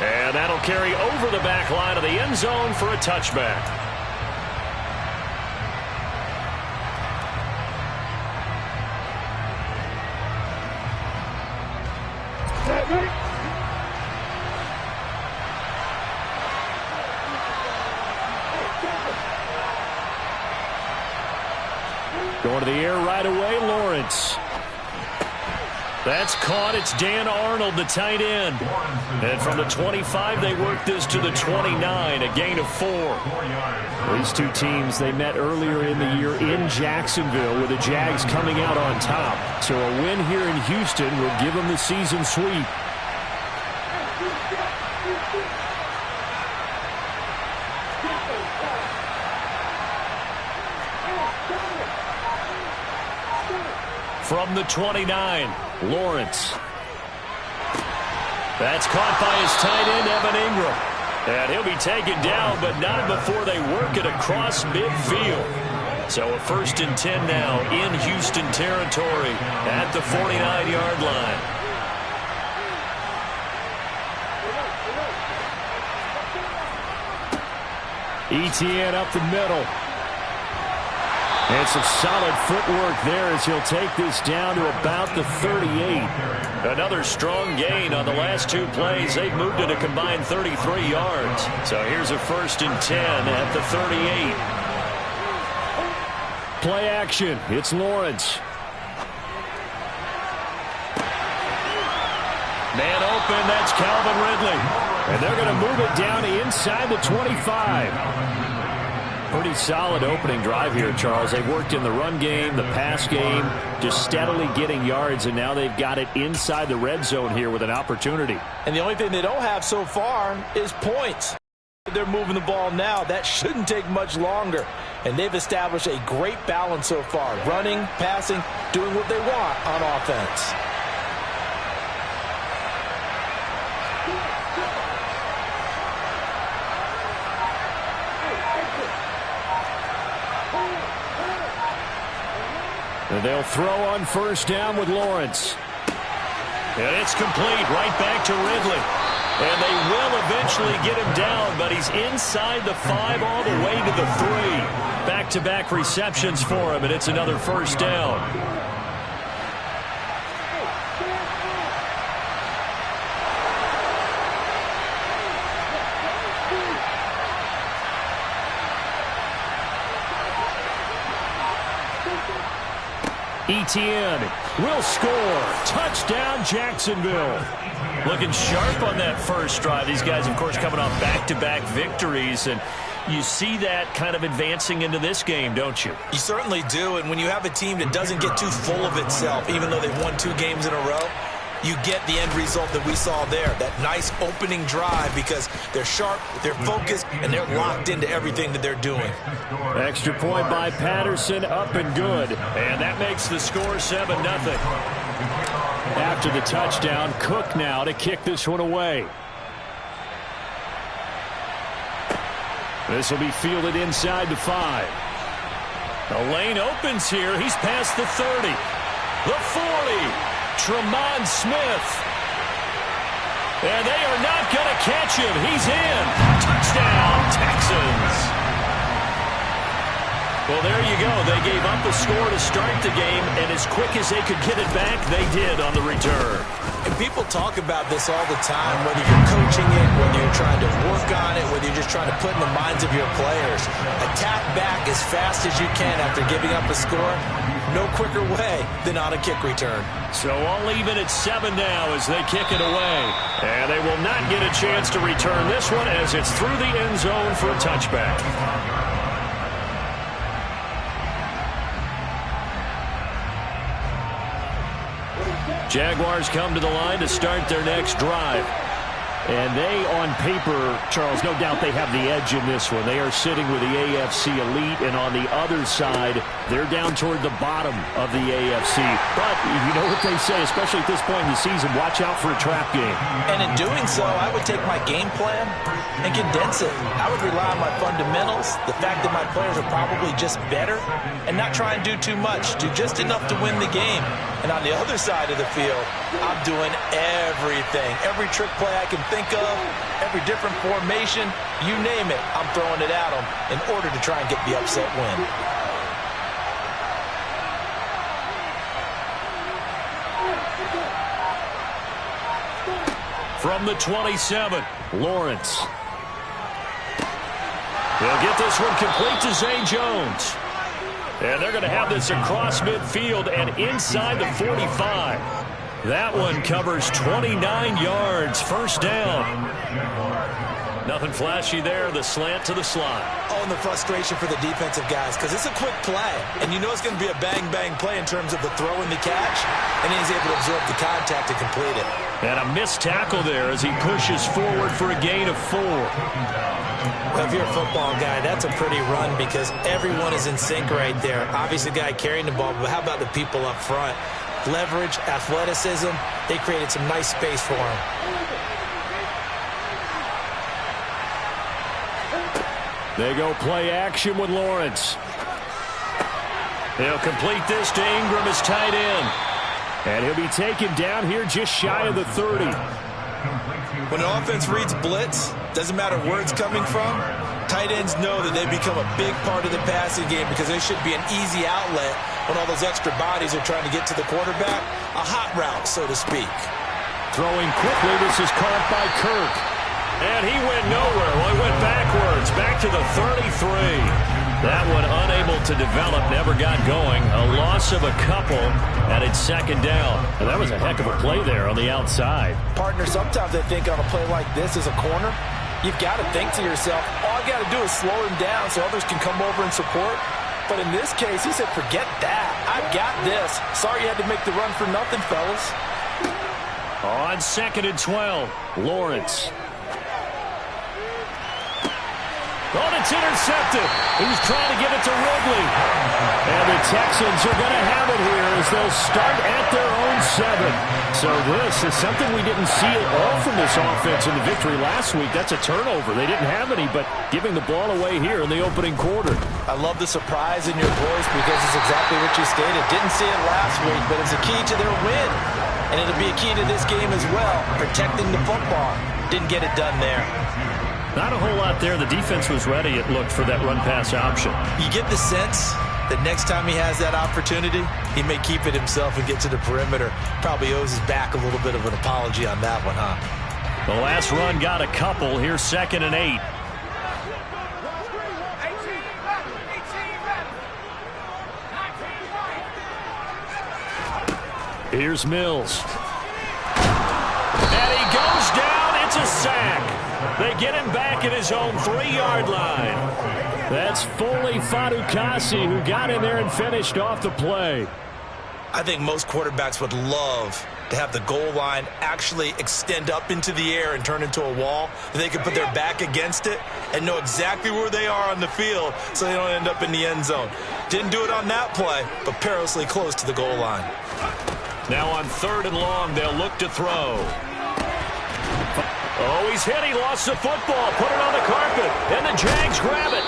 And that'll carry over the back line of the end zone for a touchback. Going to the air right away, Lawrence. That's caught. It's Dan Arnold, the tight end. And from the 25, they work this to the 29, a gain of 4. These two teams, they met earlier in the year in Jacksonville with the Jags coming out on top. So a win here in Houston will give them the season sweep. From the 29, Lawrence. That's caught by his tight end, Evan Ingram. And he'll be taken down, but not before they work it across midfield. So a 1st and 10 now in Houston territory at the 49-yard line. Etienne up the middle. And some solid footwork there as he'll take this down to about the 38. Another strong gain on the last 2 plays. They've moved it a combined 33 yards. So here's a 1st and 10 at the 38. Play action. It's Lawrence. Man open. That's Calvin Ridley. And they're going to move it down inside the 25. Pretty solid opening drive here, Charles. They've worked in the run game, the pass game, just steadily getting yards, and now they've got it inside the red zone here with an opportunity. And the only thing they don't have so far is points. They're moving the ball now. That shouldn't take much longer. And they've established a great balance so far. Running, passing, doing what they want on offense. And they'll throw on 1st down with Lawrence. And it's complete right back to Ridley. And they will eventually get him down, but he's inside the 5 all the way to the 3. Back-to-back receptions for him, and it's another 1st down. Etienne will score. Touchdown, Jacksonville. Looking sharp on that first drive. These guys, of course, coming off back-to-back victories, and you see that kind of advancing into this game, don't you? You certainly do, and when you have a team that doesn't get too full of itself, even though they've won 2 games in a row, you get the end result that we saw there, that nice opening drive, because they're sharp, they're focused, and they're locked into everything that they're doing. Extra point by Patterson, up and good. And that makes the score 7-0. After the touchdown, Cook now to kick this one away. This will be fielded inside the 5. The lane opens here. He's past the 30. The 40. Tremont Smith. And they are not going to catch him. He's in. Touchdown, Texans. Well, there you go. They gave up a score to start the game, and as quick as they could get it back, they did on the return. And people talk about this all the time, whether you're coaching it, whether you're trying to work on it, whether you're just trying to put in the minds of your players. Attack back as fast as you can after giving up a score. No quicker way than on a kick return. So all even at 7 now as they kick it away. And they will not get a chance to return this one as it's through the end zone for a touchback. Jaguars come to the line to start their next drive. And they, on paper, Charles, no doubt they have the edge in this one. They are sitting with the AFC elite, and on the other side, they're down toward the bottom of the AFC. But you know what they say, especially at this point in the season, watch out for a trap game. And in doing so, I would take my game plan and condense it. I would rely on my fundamentals, the fact that my players are probably just better, and not try and do too much, do just enough to win the game. And on the other side of the field, I'm doing everything, every trick play I can think think of, every different formation, you name it, I'm throwing it at them in order to try and get the upset win. From the 27, Lawrence. He'll get this one complete to Zay Jones. And they're going to have this across midfield and inside the 45. That one covers 29 yards. First down. Nothing flashy there. The slant to the slot. Oh, and the frustration for the defensive guys, because it's a quick play. And you know it's going to be a bang-bang play in terms of the throw and the catch. And he's able to absorb the contact and complete it. And a missed tackle there as he pushes forward for a gain of 4. Well, if you're a football guy, that's a pretty run because everyone is in sync right there. Obviously, the guy carrying the ball, but how about the people up front? Leverage, athleticism, they created some nice space for him. They go play action with Lawrence. They'll complete this to Ingram as tight end. And he'll be taken down here just shy of the 30. When an offense reads blitz, doesn't matter where it's coming from, tight ends know that they become a big part of the passing game because they should be an easy outlet when all those extra bodies are trying to get to the quarterback. A hot route, so to speak. Throwing quickly, this is caught by Kirk. And he went nowhere. Well, he went backwards, back to the 33. That one unable to develop, never got going. A loss of a couple, and it's second down. And that was a heck of a play there on the outside. Partner, sometimes I think on a play like this as a corner, you've got to think to yourself, all I got to do is slow him down so others can come over and support. But in this case, he said, forget that. I've got this. Sorry you had to make the run for nothing, fellas. On 2nd and 12, Lawrence. Oh, it's intercepted. He was trying to get it to Ridley. And the Texans are going to have it here as they'll start at their own 7. So this is something we didn't see at all from this offense in the victory last week. That's a turnover. They didn't have any, but giving the ball away here in the opening quarter. I love the surprise in your voice because it's exactly what you stated. Didn't see it last week, but it's a key to their win. And it'll be a key to this game as well, protecting the football. Didn't get it done there. Not a whole lot there. The defense was ready, it looked, for that run-pass option. You get the sense that next time he has that opportunity, he may keep it himself and get to the perimeter. Probably owes his back a little bit of an apology on that one, huh? The last run got a couple. Here's 2nd and 8. Here's Mills. And he goes down. It's a sack. They get him back at his own 3-yard line. That's Foley Fadukasi who got in there and finished off the play. I think most quarterbacks would love to have the goal line actually extend up into the air and turn into a wall. They could put their back against it and know exactly where they are on the field so they don't end up in the end zone. Didn't do it on that play, but perilously close to the goal line. Now on 3rd and long, they'll look to throw. Oh, he's hit. He lost the football. Put it on the carpet. And the Jags grab it.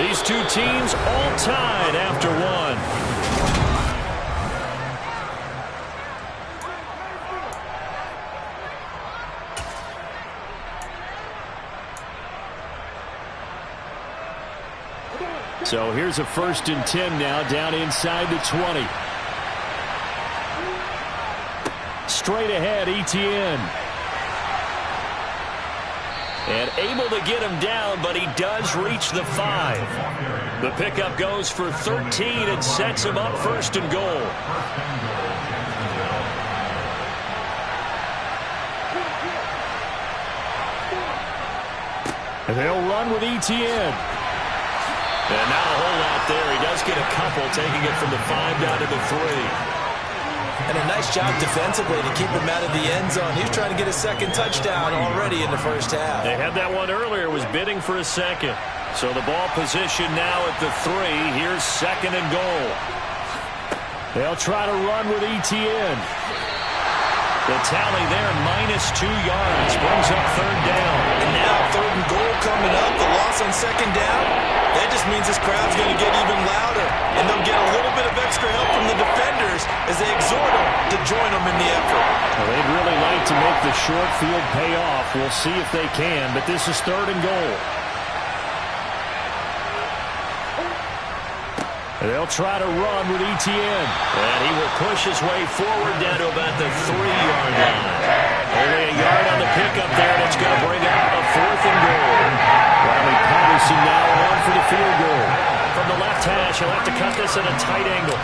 These two teams all tied after one. So here's a 1st and 10 now down inside the 20. Straight ahead, Etienne. And able to get him down, but he does reach the 5. The pickup goes for 13 and sets him up 1st and goal. And they'll run with Etienne. And not a whole lot there. He does get a couple, taking it from the 5 down to the 3. And a nice job defensively to keep him out of the end zone. He was trying to get a 2nd touchdown already in the 1st half. They had that one earlier, was bidding for a 2nd. So the ball position now at the 3. Here's 2nd and goal. They'll try to run with Etienne. The tally there, -2 yards, brings up 3rd down. And now 3rd and goal coming up. The loss on 2nd down. That just means this crowd's going to get even louder. And they'll get a little bit of extra help from the defenders as they exhort them to join them in the effort. Well, they'd really like to make the short field pay off. We'll see if they can, but this is 3rd and goal. They'll try to run with Etienne. And he will push his way forward down to about the 3-yard line. Only a yard on the pickup there, and it's going to bring up a 4th and goal. Riley Patterson now on for the field goal. From the left hash, he'll have to cut this at a tight angle.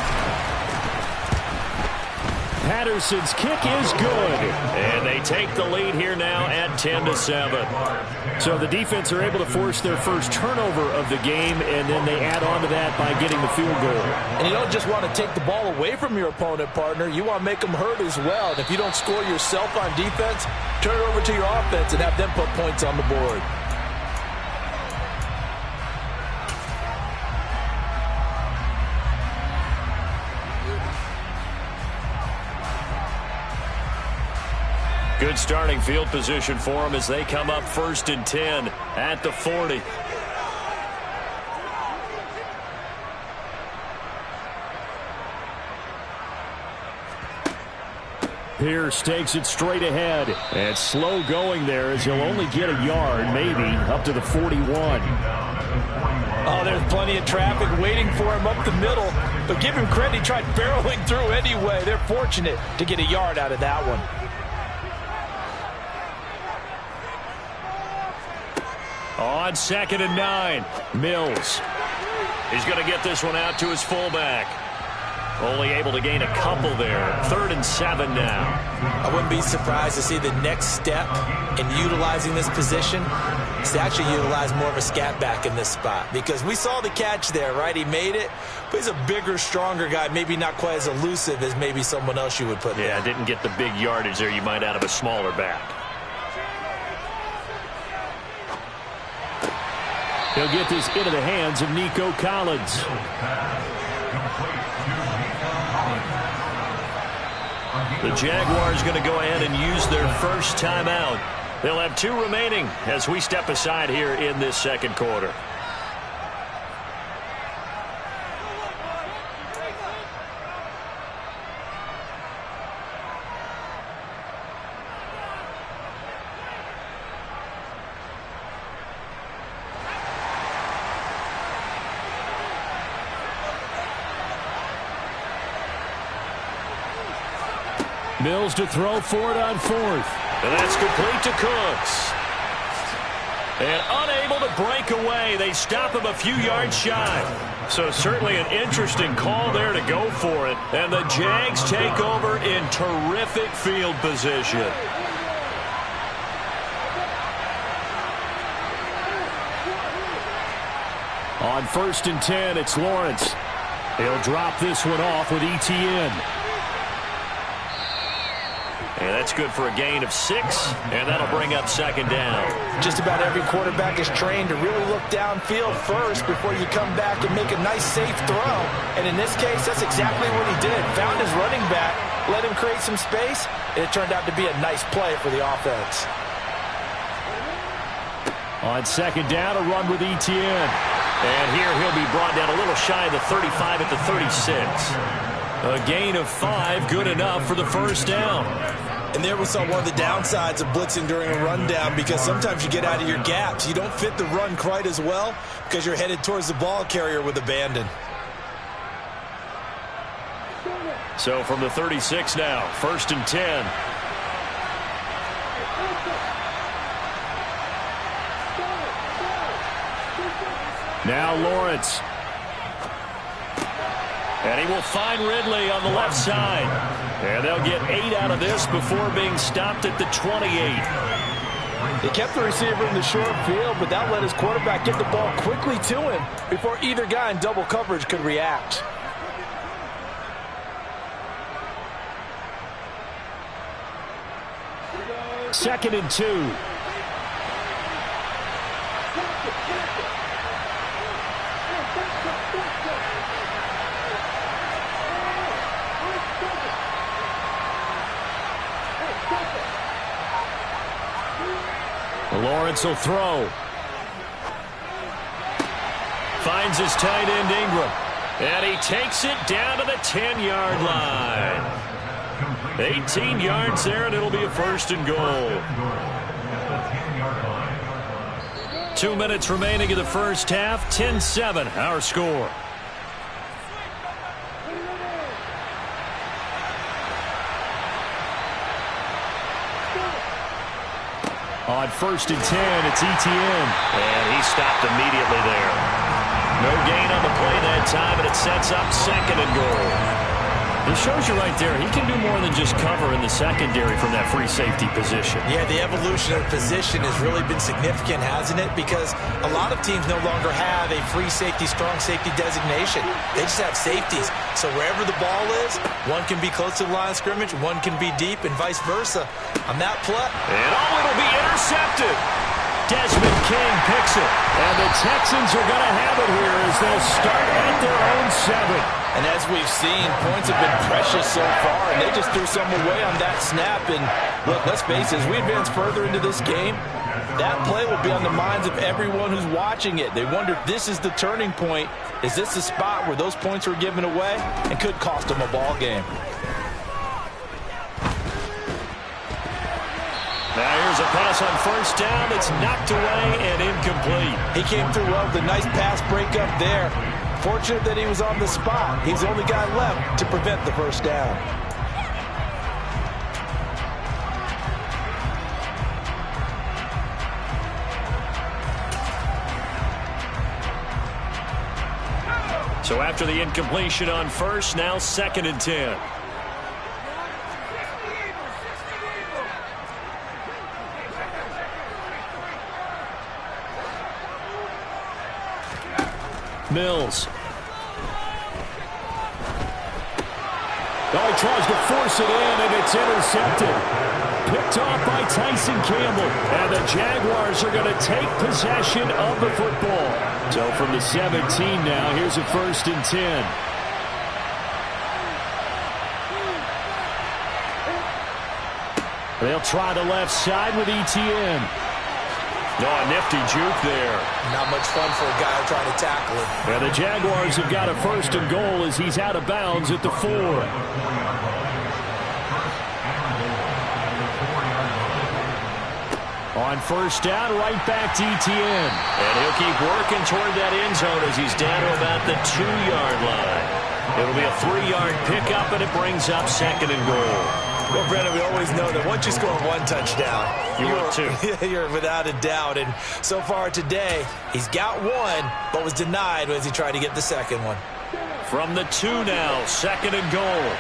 Patterson's kick is good. And they take the lead here now at 10-7. So the defense are able to force their first turnover of the game, and then they add on to that by getting the field goal. And you don't just want to take the ball away from your opponent, partner. You want to make them hurt as well. And if you don't score yourself on defense, turn it over to your offense and have them put points on the board. Good starting field position for them as they come up 1st and 10 at the 40. Pierce takes it straight ahead. And slow going there as he'll only get a yard, maybe, up to the 41. Oh, there's plenty of traffic waiting for him up the middle. But give him credit, he tried barreling through anyway. They're fortunate to get a yard out of that one. On 2nd and 9, Mills. He's going to get this one out to his fullback. Only able to gain a couple there. 3rd and 7 now. I wouldn't be surprised to see the next step in utilizing this position is to actually utilize more of a scat back in this spot. Because we saw the catch there, right? He made it, but he's a bigger, stronger guy. Maybe not quite as elusive as maybe someone else you would put Yeah, didn't get the big yardage there you might out of a smaller back. He'll get this into the hands of Nico Collins. The Jaguars going to go ahead and use their first timeout. They'll have 2 remaining as we step aside here in this 2nd quarter. Mills to throw for it on 4th. And that's complete to Cooks. And unable to break away. They stop him a few yards shy. So certainly an interesting call there to go for it. And the Jags take over in terrific field position. On 1st and 10, it's Lawrence. He'll drop this one off with Etienne. And that's good for a gain of 6, and that'll bring up 2nd down. Just about every quarterback is trained to really look downfield first before you come back and make a nice, safe throw. And in this case, that's exactly what he did. Found his running back, let him create some space, and it turned out to be a nice play for the offense. On 2nd down, a run with Etienne. And here he'll be brought down a little shy of the 35 at the 36. A gain of 5, good enough for the 1st down. And there we saw one of the downsides of blitzing during a rundown, because sometimes you get out of your gaps. You don't fit the run quite as well because you're headed towards the ball carrier with abandon. So from the 36 now, 1st and 10. Now Lawrence. And he will find Ridley on the left side. And they'll get 8 out of this before being stopped at the 28. He kept the receiver in the short field, but that let his quarterback get the ball quickly to him before either guy in double coverage could react. Second and 2. Lawrence will throw. Finds his tight end Ingram. And he takes it down to the 10-yard line. 18 yards there, and it'll be a first and goal. 2 minutes remaining in the first half. 10-7, our score. On 1st and 10, it's Etienne. And he stopped immediately there. No gain on the play that time, and it sets up 2nd and goal. This shows you right there, he can do more than just cover in the secondary from that free safety position. Yeah, the evolution of the position has really been significant, hasn't it? Because a lot of teams no longer have a free safety, strong safety designation. They just have safeties. So wherever the ball is, one can be close to the line of scrimmage, one can be deep, and vice versa. On that play. And it'll be intercepted. Desmond King picks it. And the Texans are going to have it here as they'll start at their own 7. And as we've seen, points have been precious so far, and they just threw some away on that snap. And look, let's face it, as we advance further into this game, that play will be on the minds of everyone who's watching it. They wonder if this is the turning point. Is this the spot where those points were given away and could cost them a ball game? Now here's a pass on 1st down. It's knocked away and incomplete. He came through well with a nice pass breakup there. Fortunate that he was on the spot. He's the only guy left to prevent the 1st down. So after the incompletion on 1st, now 2nd and 10. Mills. Oh, he tries to force it in, and it's intercepted. Picked off by Tyson Campbell. And the Jaguars are going to take possession of the football. So from the 17 now, here's a 1st and 10. They'll try the left side with Etienne. No, a nifty juke there. Not much fun for a guy trying to tackle it. And the Jaguars have got a 1st and goal as he's out of bounds at the 4. On 1st down, right back to Etienne. And he'll keep working toward that end zone as he's down to about the 2-yard line. It'll be a 3-yard pickup, and it brings up 2nd and goal. Well, Brennan, we always know that once you score 1 touchdown, you're without a doubt. And so far today, he's got 1, but was denied as he tried to get the 2nd one. From the 2 now, 2nd and goal.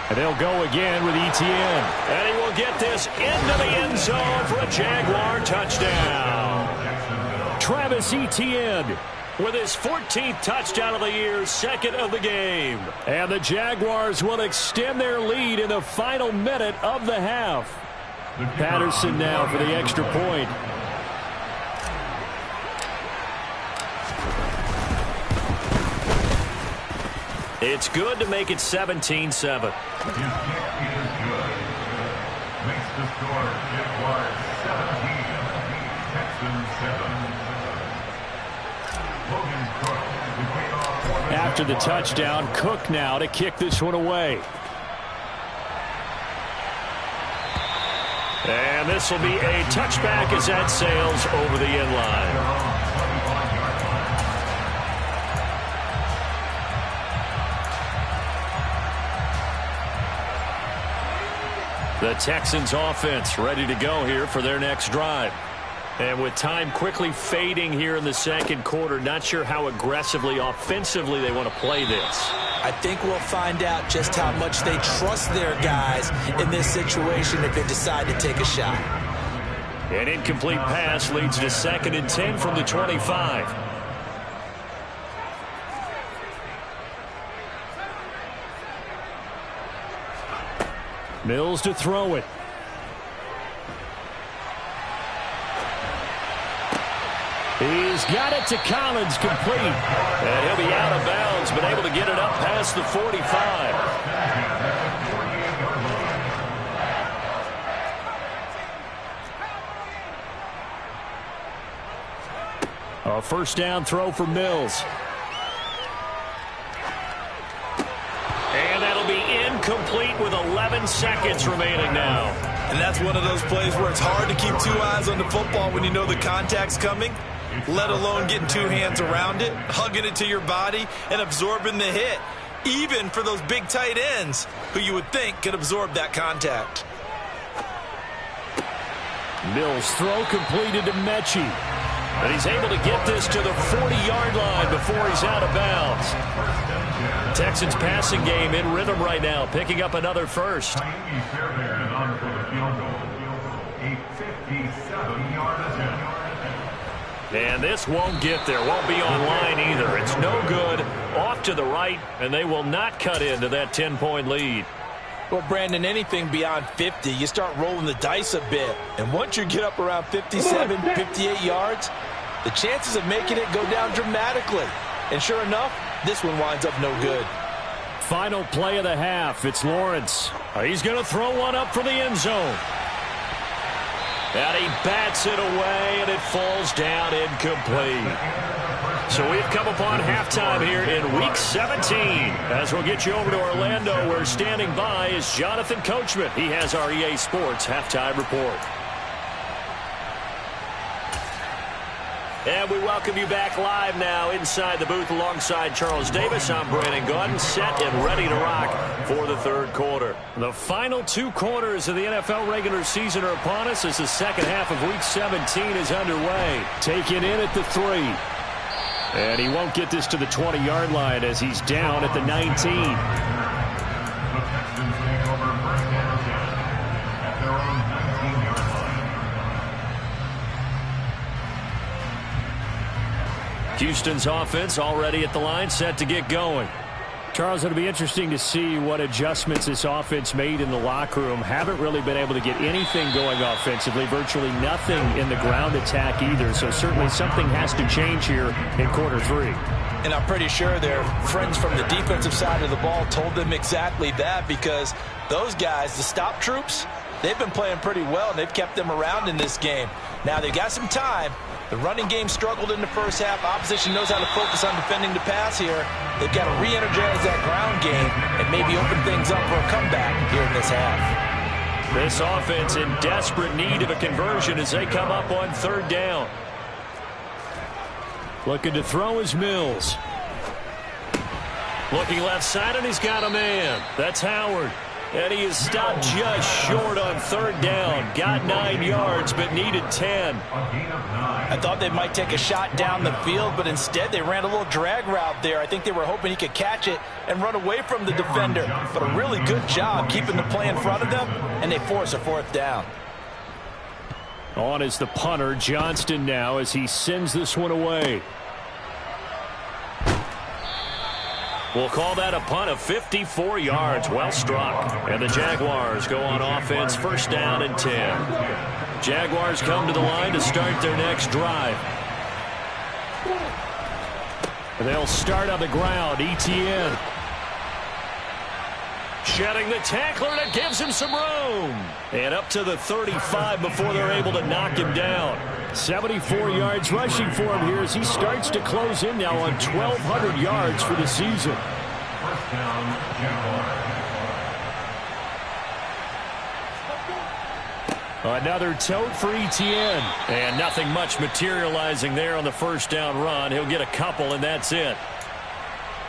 And they'll go again with Etienne. And he will get this into the end zone for a Jaguar touchdown. Travis Etienne with his 14th touchdown of the year, 2nd of the game. And the Jaguars will extend their lead in the final minute of the half. Patterson now for the extra point. It's good to make it 17-7. His kick is good. Makes the score Jaguars 17, Texans 7. After the touchdown, Cook now to kick this one away. And this will be a touchback as that sails over the end line. The Texans offense ready to go here for their next drive. And with time quickly fading here in the 2nd quarter, not sure how aggressively, offensively they want to play this. I think we'll find out just how much they trust their guys in this situation if they decide to take a shot. An incomplete pass leads to 2nd and 10 from the 25. Mills to throw it. He's got it to Collins, complete. And he'll be out of bounds, but able to get it up past the 45. A 1st down throw for Mills. incomplete with 11 seconds remaining now. And that's one of those plays where it's hard to keep two eyes on the football when you know the contact's coming, let alone getting two hands around it, hugging it to your body, and absorbing the hit, even for those big tight ends who you would think could absorb that contact. Mills' throw completed to Mechie. And he's able to get this to the 40-yard line before he's out of bounds. Texans passing game in rhythm right now, picking up another first. And this won't get there, won't be on line either. It's no good, off to the right, and they will not cut into that 10-point lead. Well, Brandon, anything beyond 50, you start rolling the dice a bit. And once you get up around 57, 58 yards, the chances of making it go down dramatically. And sure enough, this one winds up no good. Final play of the half. It's Lawrence. He's going to throw one up for the end zone. And he bats it away, and it falls down incomplete. So we've come upon halftime here in Week 17. As we'll get you over to Orlando, where standing by is Jonathan Coachman. He has our EA Sports Halftime Report. And we welcome you back live now inside the booth alongside Charles Davis. I'm Brandon Gaudin, set and ready to rock for the third quarter. The final two quarters of the NFL regular season are upon us as the second half of Week 17 is underway. Taken in at the 3. And he won't get this to the 20-yard line as he's down at the 19. The Texans take over first and 10 at their own 19-yard line. Houston's offense already at the line, set to get going. Charles, it'll be interesting to see what adjustments this offense made in the locker room. Haven't really been able to get anything going offensively, virtually nothing in the ground attack either. So certainly something has to change here in quarter 3. And I'm pretty sure their friends from the defensive side of the ball told them exactly that, because those guys, the stop troops, they've been playing pretty well, and they've kept them around in this game. Now they've got some time. The running game struggled in the first half. Opposition knows how to focus on defending the pass here. They've got to re-energize that ground game and maybe open things up for a comeback here in this half. This offense in desperate need of a conversion as they come up on third down. Looking to throw is Mills. Looking left side, and he's got a man. That's Howard. And he is stopped just short on third down. Got 9 yards, but needed 10. I thought they might take a shot down the field, but instead they ran a little drag route there. I think they were hoping he could catch it and run away from the defender. But a really good job keeping the play in front of them, and they force a fourth down. On is the punter, Johnston, now as he sends this one away. We'll call that a punt of 54 yards. Well struck. And the Jaguars go on offense, first down and 10. Jaguars come to the line to start their next drive. They'll start on the ground. Etienne. Shedding the tackler, and it gives him some room. And up to the 35 before they're able to knock him down. 74 yards rushing for him here as he starts to close in now on 1,200 yards for the season. First down, Jaguars. Another tote for Etienne. And nothing much materializing there on the first down run. He'll get a couple, and that's it.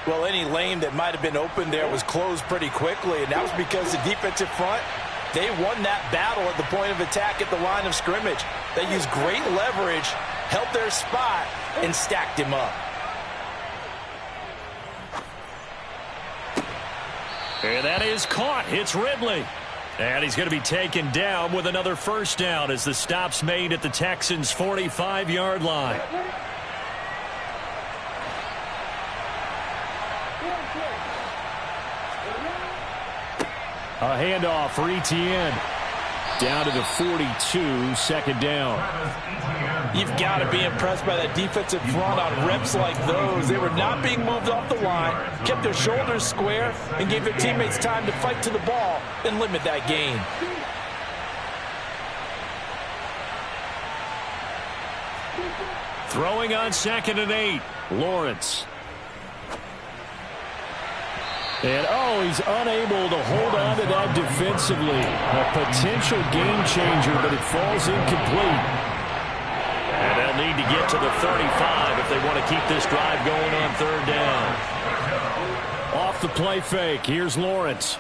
Well, any lane that might have been open there was closed pretty quickly, and that was because the defensive front, they won that battle at the point of attack at the line of scrimmage. They used great leverage, held their spot, and stacked him up. And that is caught. It's Ridley. And he's going to be taken down with another first down as the stop's made at the Texans' 45-yard line. A handoff for Etienne. Down to the 42, second down. You've got to be impressed by that defensive front on reps like those. They were not being moved off the line, kept their shoulders square, and gave their teammates time to fight to the ball and limit that gain. Throwing on 2nd and 8, Lawrence. And, he's unable to hold on to that defensively. A potential game changer, but it falls incomplete. And they'll need to get to the 35 if they want to keep this drive going on third down. Off the play fake, here's Lawrence.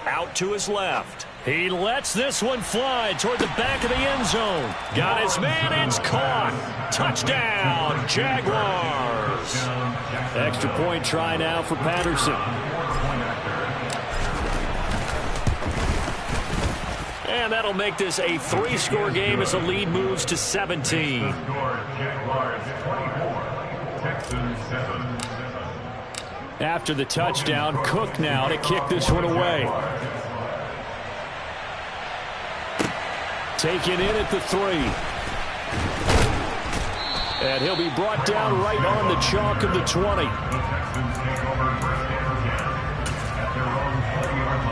Out to his left. He lets this one fly toward the back of the end zone. Got his man, it's caught. Touchdown, Jaguars. Extra point try now for Patterson. And that'll make this a 3-score game as the lead moves to 17. Jaguars 24, Texans 7. After the touchdown, Cook now to kick this one away. Taken in at the 3. And he'll be brought down right on the chalk of the 20. The Texans take over first down again at their own 20-yard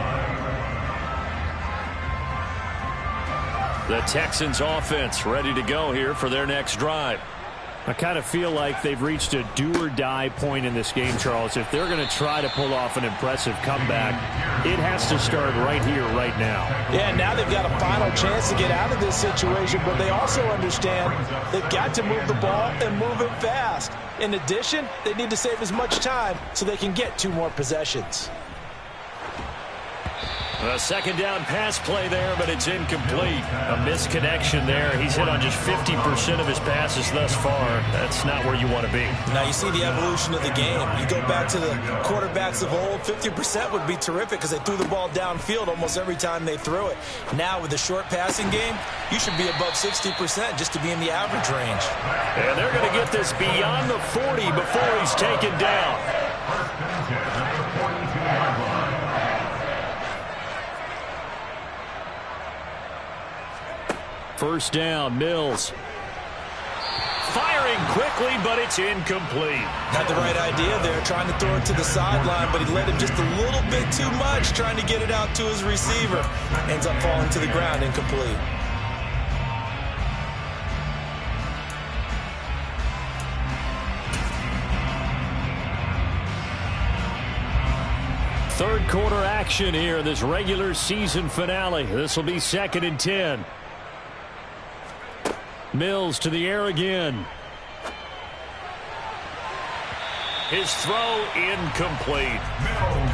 line. The Texans offense ready to go here for their next drive. I kind of feel like they've reached a do-or-die point in this game, Charles. If they're going to try to pull off an impressive comeback, it has to start right here, right now. Yeah, now they've got a final chance to get out of this situation, but they also understand they've got to move the ball and move it fast. In addition, they need to save as much time so they can get 2 more possessions. A second down pass play there, but it's incomplete. A misconnection there. He's hit on just 50% of his passes thus far. That's not where you want to be. Now you see the evolution of the game. You go back to the quarterbacks of old, 50% would be terrific because they threw the ball downfield almost every time they threw it. Now with the short passing game, you should be above 60% just to be in the average range. And they're going to get this beyond the 40 before he's taken down. First and 10 at the 42-yard line. First down, Mills. Firing quickly, but it's incomplete. Had the right idea there, trying to throw it to the sideline, but he let him just a little bit too much, trying to get it out to his receiver. Ends up falling to the ground, incomplete. Third quarter action here in this regular season finale. This will be 2nd and 10. Mills to the air again. His throw incomplete.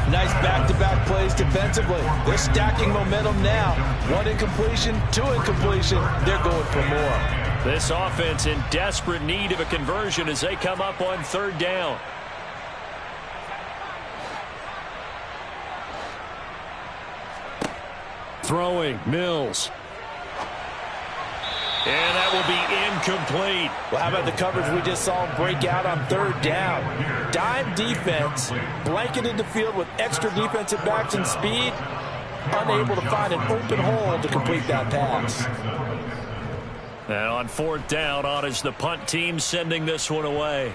Nice back-to-back plays defensively. They're stacking momentum now. 1 incompletion, 2 incompletion. They're going for more. This offense in desperate need of a conversion as they come up on third down. Throwing, Mills. And that will be incomplete. Well, how about the coverage we just saw break out on third down? Dime defense, blanketed the field with extra defensive backs and speed, unable to find an open hole to complete that pass. And on fourth down, on is the punt team sending this one away.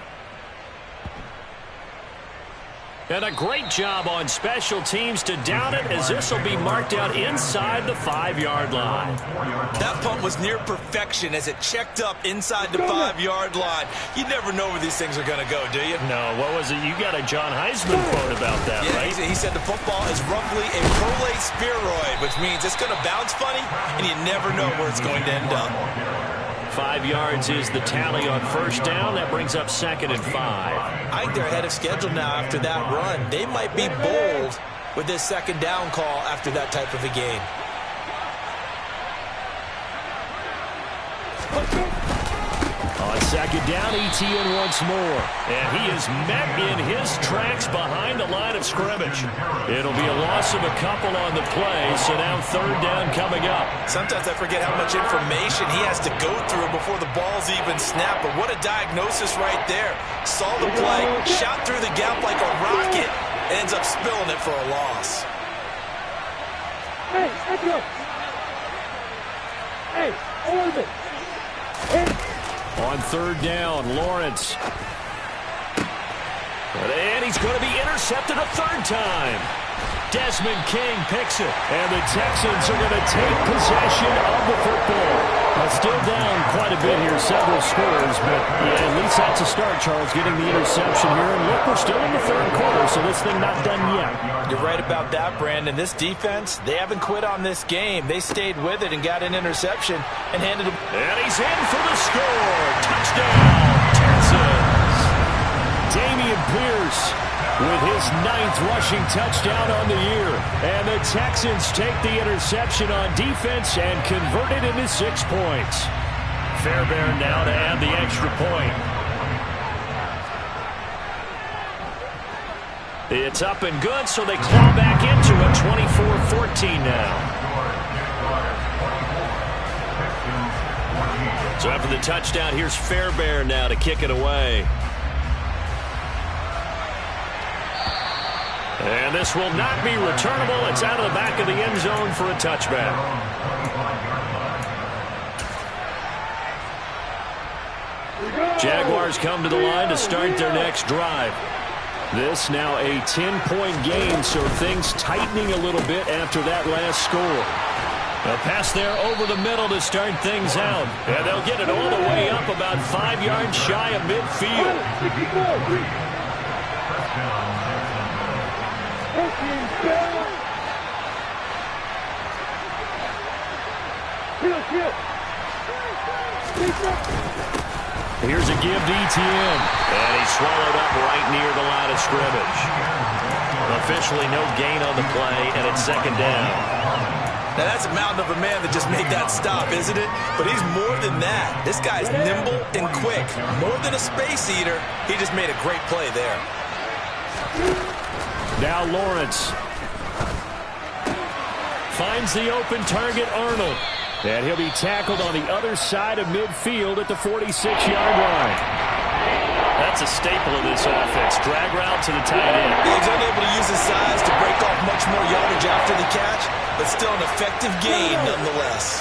And a great job on special teams to down it as this will be marked out inside the 5-yard line. That punt was near perfection as it checked up inside the 5-yard line. You never know where these things are going to go, do you? No, what was it? You got a John Heisman quote about that, yeah, right? He said the football is roughly a prolate spheroid, which means it's going to bounce funny, and you never know where it's going to end up. 5 yards is the tally on first down. That brings up 2nd and 5. I think they're ahead of schedule now after that run. They might be bold with this second down call after that type of a game. On second down, ETN once more. And he is met in his tracks behind the line of scrimmage. It'll be a loss of a couple on the play, so now third down coming up. Sometimes I forget how much information he has to go through before the ball's even snapped, but what a diagnosis right there. Saw the play, shot through the gap like a rocket, and ends up spilling it for a loss. Hey, let's go. Hey, hold it. Hey. On third down, Lawrence. And he's going to be intercepted a third time. Desmond King picks it. And the Texans are going to take possession of the football. Still down quite a bit here, several scores, but yeah, at least that's a start, Charles, getting the interception here. And look, we're still in the third quarter, so this thing not done yet. You're right about that, Brandon. This defense, they haven't quit on this game. They stayed with it and got an interception and handed it. And he's in for the score. Touchdown, Texans. Dameon Pierce with his 9th rushing touchdown on the year. And the Texans take the interception on defense and convert it into 6 points. Fairbairn now to add the extra point. It's up and good, so they claw back into it, 24-14 now. So after the touchdown, here's Fairbairn now to kick it away. And this will not be returnable. It's out of the back of the end zone for a touchback. Jaguars come to the line to start their next drive. This now a 10-point game, so things tightening a little bit after that last score. A pass there over the middle to start things out. And they'll get it all the way up about 5 yards shy of midfield. Here's a give to ETN. And he's swallowed up right near the line of scrimmage. Officially no gain on the play, and it's second down. Now that's a mountain of a man that just made that stop, isn't it? But he's more than that. This guy's nimble and quick. More than a space eater, he just made a great play there. Now Lawrence finds the open target, Arnold. And he'll be tackled on the other side of midfield at the 46-yard line. That's a staple of this offense. Drag route to the tight end. He's unable to use his size to break off much more yardage after the catch, but still an effective gain nonetheless.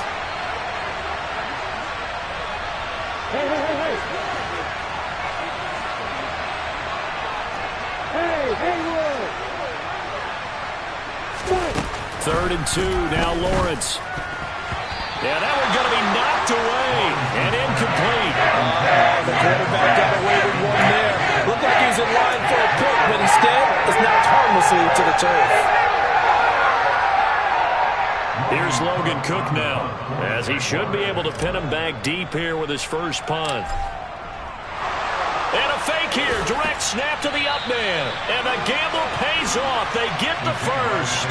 Third and 2, now Lawrence. Yeah, that one's going to be knocked away and incomplete. The quarterback got away with one there. Looked like he was in line for a pick, but instead it's knocked harmlessly to the turf. Here's Logan Cook now, as he should be able to pin him back deep here with his first punt. And a fake here. Direct snap to the up man. And the gamble pays off. They get the first.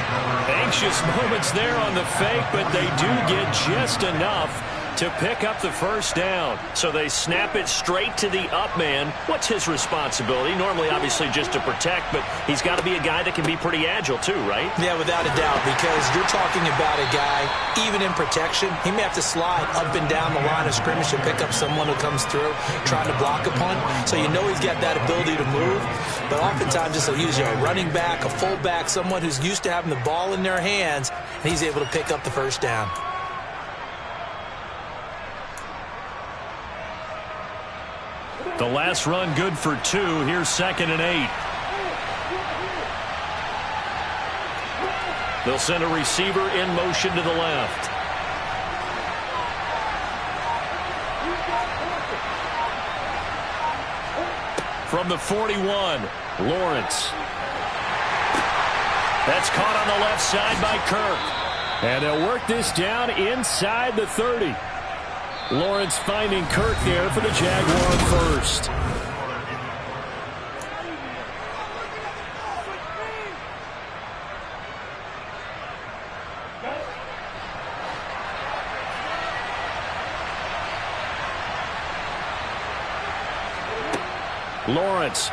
Anxious moments there on the fake, but they do get just enough to pick up the first down. So they snap it straight to the up man. What's his responsibility? Normally, obviously, just to protect, but he's got to be a guy that can be pretty agile too, right? Yeah, without a doubt, because you're talking about a guy, even in protection, he may have to slide up and down the line of scrimmage to pick up someone who comes through trying to block a punt. So you know he's got that ability to move, but oftentimes just he'll use a running back, a fullback, someone who's used to having the ball in their hands, and he's able to pick up the first down. The last run good for 2. Here's 2nd and 8. They'll send a receiver in motion to the left. From the 41, Lawrence. That's caught on the left side by Kirk. And they'll work this down inside the 30. Lawrence finding Kirk there for the Jaguar first. Lawrence.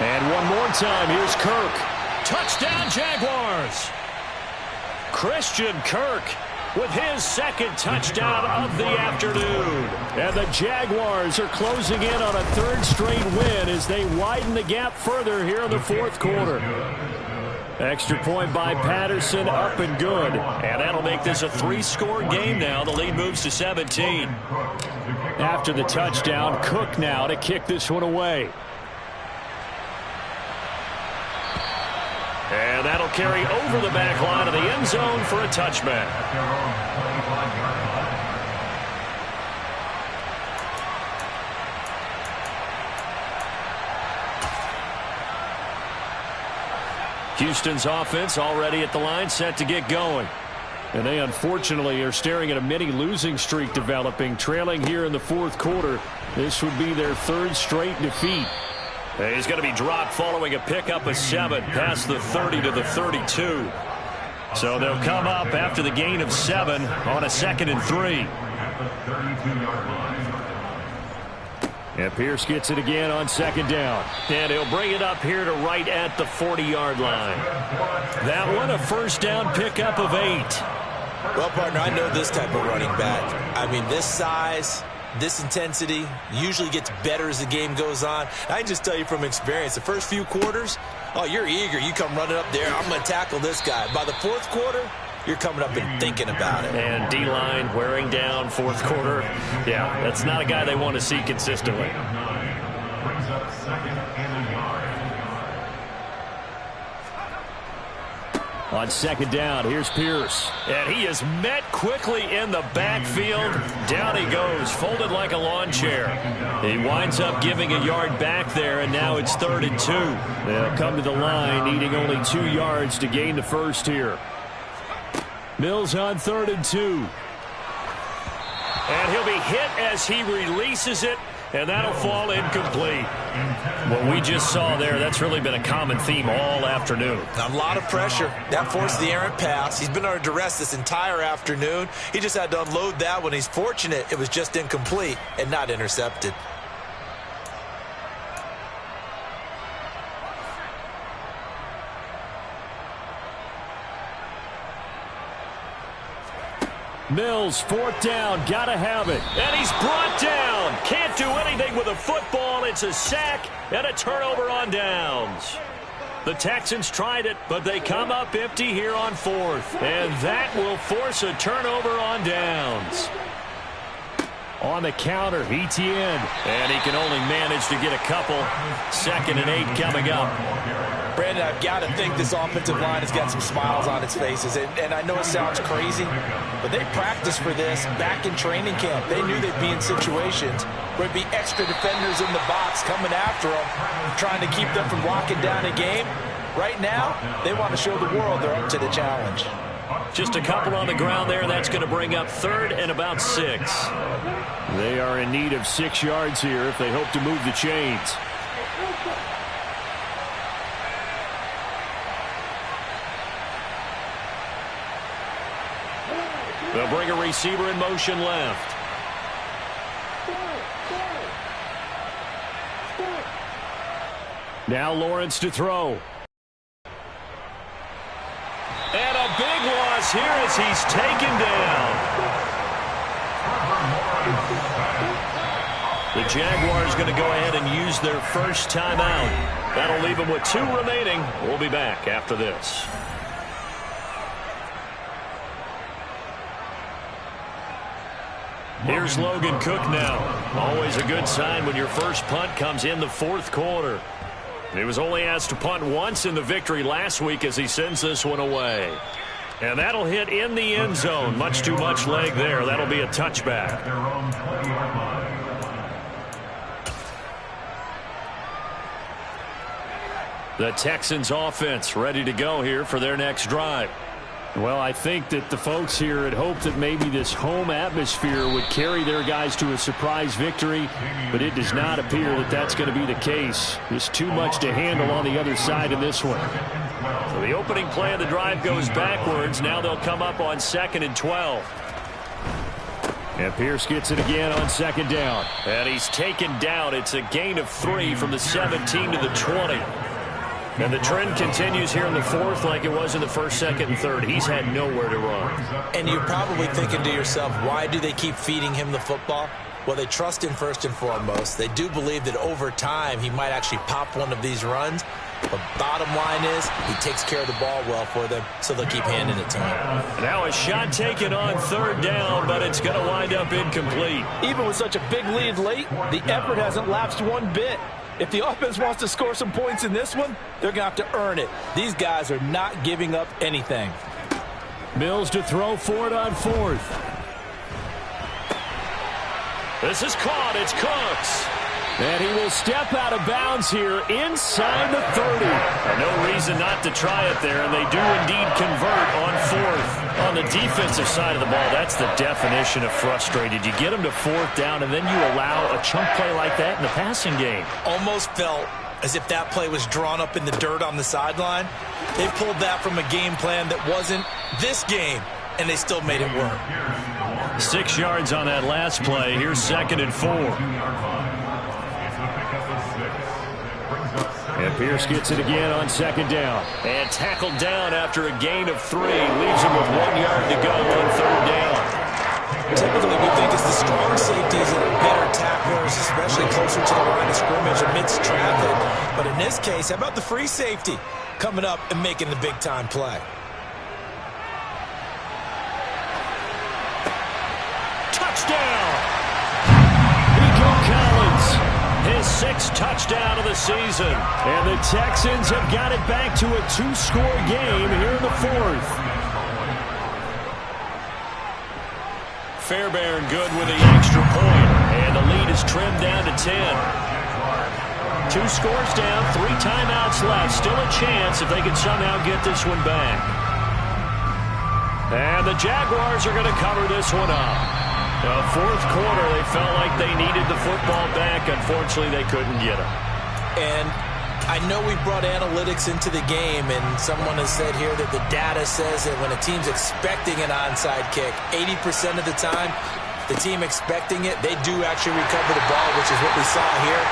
And one more time, here's Kirk. Touchdown, Jaguars! Christian Kirk with his 2nd touchdown of the afternoon. And the Jaguars are closing in on a 3rd straight win as they widen the gap further here in the 4th quarter. Extra point by Patterson, up and good. And that'll make this a 3-score game now. The lead moves to 17. After the touchdown, Cook now to kick this one away. And that'll carry over the back line of the end zone for a touchback. Houston's offense already at the line, set to get going. And they unfortunately are staring at a mini losing streak developing, trailing here in the fourth quarter. This would be their third straight defeat. He's going to be dropped following a pickup of 7 past the 30 to the 32. So they'll come up after the gain of 7 on a 2nd and 3. And Pierce gets it again on 2nd down. And he'll bring it up here to right at the 40-yard line. That one, a first down pickup of 8. Well, partner, I know this type of running back. I mean, this size, this intensity usually gets better as the game goes on. I can just tell you from experience, the first few quarters, oh, you're eager. You come running up there, I'm going to tackle this guy. By the fourth quarter, you're coming up and thinking about it. And D-line wearing down fourth quarter. Yeah, that's not a guy they want to see consistently. Brings up 2nd and a yard. On 2nd down, here's Pierce. And he is met quickly in the backfield. Down he goes, folded like a lawn chair. He winds up giving a yard back there, and now it's 3rd and 2. They'll come to the line, needing only 2 yards to gain the first here. Mills on 3rd and 2. And he'll be hit as he releases it, and that'll fall incomplete. What we just saw there, that's really been a common theme all afternoon. A lot of pressure. That forced the errant pass. He's been under duress this entire afternoon. He just had to unload that one. He's fortunate it was just incomplete and not intercepted. Mills, 4th down, gotta have it. And he's brought down. Can't do anything with a football. It's a sack and a turnover on downs. The Texans tried it, but they come up empty here on 4th. And that will force a turnover on downs. On the counter, Etienne. And he can only manage to get a couple. 2nd and 8 coming up. Brandon, I've got to think this offensive line has got some smiles on its faces. And I know it sounds crazy, but they practiced for this back in training camp. They knew they'd be in situations where it'd be extra defenders in the box coming after them, trying to keep them from locking down a game. Right now, they want to show the world they're up to the challenge. Just a couple on the ground there. That's going to bring up 3rd and about 6. They are in need of 6 yards here if they hope to move the chains. They'll bring a receiver in motion left. Now Lawrence to throw. And a big loss here as he's taken down. The Jaguars going to go ahead and use their first timeout. That'll leave them with 2 remaining. We'll be back after this. Here's Logan Cook now. Always a good sign when your first punt comes in the fourth quarter. He was only asked to punt once in the victory last week as he sends this one away. And that'll hit in the end zone. Much too much leg there. That'll be a touchback. The Texans offense ready to go here for their next drive. Well, I think that the folks here had hoped that maybe this home atmosphere would carry their guys to a surprise victory, but it does not appear that that's going to be the case. There's too much to handle on the other side in this one. So the opening play of the drive goes backwards. Now they'll come up on 2nd and 12. And Pierce gets it again on 2nd down. And he's taken down. It's a gain of 3 from the 17 to the 20. And the trend continues here in the fourth like it was in the first, second, and third. He's had nowhere to run. And you're probably thinking to yourself, why do they keep feeding him the football? Well, they trust him first and foremost. They do believe that over time he might actually pop one of these runs. But bottom line is he takes care of the ball well for them, so they'll keep handing it to him. Now a shot taken on 3rd down, but it's going to wind up incomplete. Even with such a big lead late, the effort hasn't lapsed one bit. If the offense wants to score some points in this one, they're going to have to earn it. These guys are not giving up anything. Mills to throw for it on fourth. This is caught. It's Cooks. And he will step out of bounds here inside the 30. No reason not to try it there, and they do indeed convert on fourth. On the defensive side of the ball, that's the definition of frustrated. You get them to fourth down, and then you allow a chunk play like that in the passing game. Almost felt as if that play was drawn up in the dirt on the sideline. They pulled that from a game plan that wasn't this game, and they still made it work. 6 yards on that last play. Here's 2nd and 4. And Pierce gets it again on 2nd down. And tackled down after a gain of 3. Leaves him with 1 yard to go on 3rd down. Typically, we think it's the strong safeties that are better tacklers, especially closer to the line of scrimmage amidst traffic. But in this case, how about the free safety coming up and making the big-time play? Touchdown! Nico Collins, his 6th touchdown of the season. And the Texans have got it back to a 2-score game here in the 4th. Fairbairn good with the extra point, and the lead is trimmed down to 10. 2 scores down, 3 timeouts left. Still a chance if they can somehow get this one back. And the Jaguars are going to cover this one up. The 4th quarter, they felt like they needed the football back. Unfortunately, they couldn't get it. And I know we brought analytics into the game, and someone has said here that the data says that when a team's expecting an onside kick, 80% of the time, the team expecting it, they do actually recover the ball, which is what we saw here.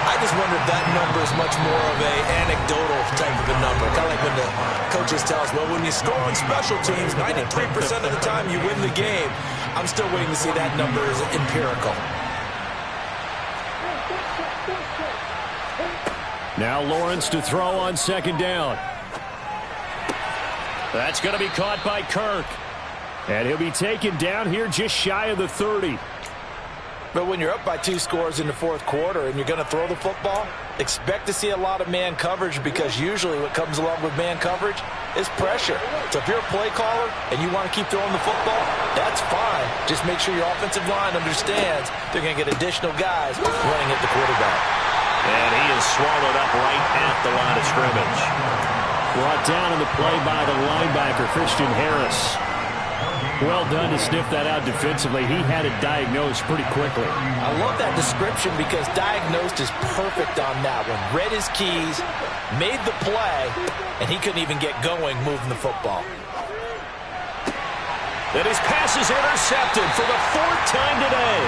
I just wonder if that number is much more of an anecdotal type of a number. Kind of like when the coaches tell us, well, when you score on special teams, 93% of the time you win the game. I'm still waiting to see that number is empirical. Now Lawrence to throw on 2nd down. That's going to be caught by Kirk. And he'll be taken down here just shy of the 30. But when you're up by 2 scores in the 4th quarter and you're going to throw the football, expect to see a lot of man coverage, because usually what comes along with man coverage is pressure. So if you're a play caller and you want to keep throwing the football, that's fine. Just make sure your offensive line understands they're going to get additional guys running at the quarterback. And he is swallowed up right at the line of scrimmage. Brought down in the play by the linebacker, Christian Harris. Well done to sniff that out defensively. He had it diagnosed pretty quickly. I love that description, because diagnosed is perfect on that one. Read his keys, made the play, and he couldn't even get going moving the football. And his pass is intercepted for the 4th time today.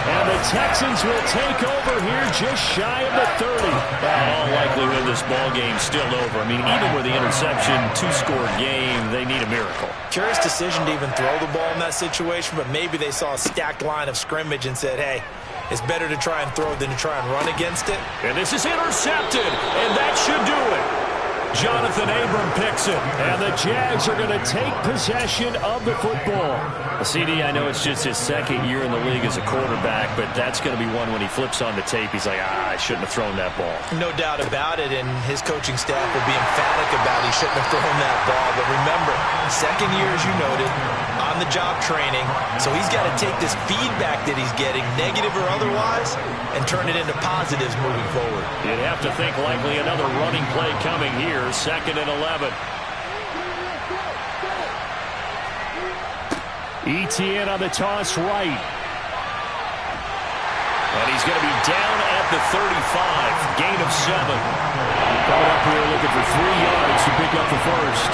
And the Texans will take over here just shy of the 30. In all likelihood, this ball game's still over. I mean, even with the interception, 2-score game, they need a miracle. Curious decision to even throw the ball in that situation, but maybe they saw a stacked line of scrimmage and said, hey, it's better to try and throw than to try and run against it. And this is intercepted, and that should do it. Jonathan Abram picks it. And the Jags are going to take possession of the football. CD, I know it's just his 2nd year in the league as a quarterback, but that's going to be one when he flips on the tape, he's like, I shouldn't have thrown that ball. No doubt about it, and his coaching staff will be emphatic about he shouldn't have thrown that ball. But remember, 2nd year, as you noted, on-the-job training, so he's got to take this feedback that he's getting, negative or otherwise, and turn it into positives moving forward. You'd have to think likely another running play coming here, 2nd and 11. ETN on the toss right. And he's going to be down at the 35. Gain of 7. Coming up here looking for 3 yards to pick up the first.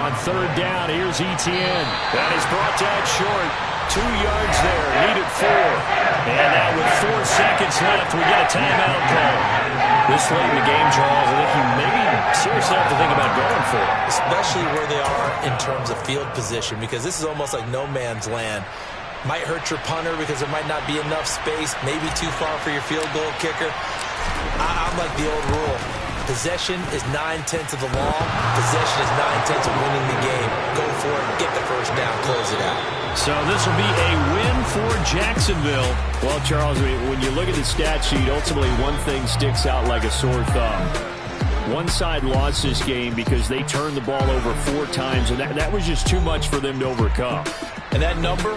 On 3rd down, here's ETN. That is brought down short. 2 yards there. Needed 4. And now with 4 seconds left, we get a timeout call. This late in the game, Charles, I think you maybe seriously have to think about going for it. Especially where they are in terms of field position, because this is almost like no man's land. Might hurt your punter because there might not be enough space, maybe too far for your field goal kicker. I'm like the old rule. Possession is 9/10 of the law. Possession is 9/10 of winning the game. Go for it, get the first down, close it out. So this will be a win for Jacksonville. Well, Charles, when you look at the stat sheet, ultimately one thing sticks out like a sore thumb. One side lost this game because they turned the ball over 4 times, and that was just too much for them to overcome. And that number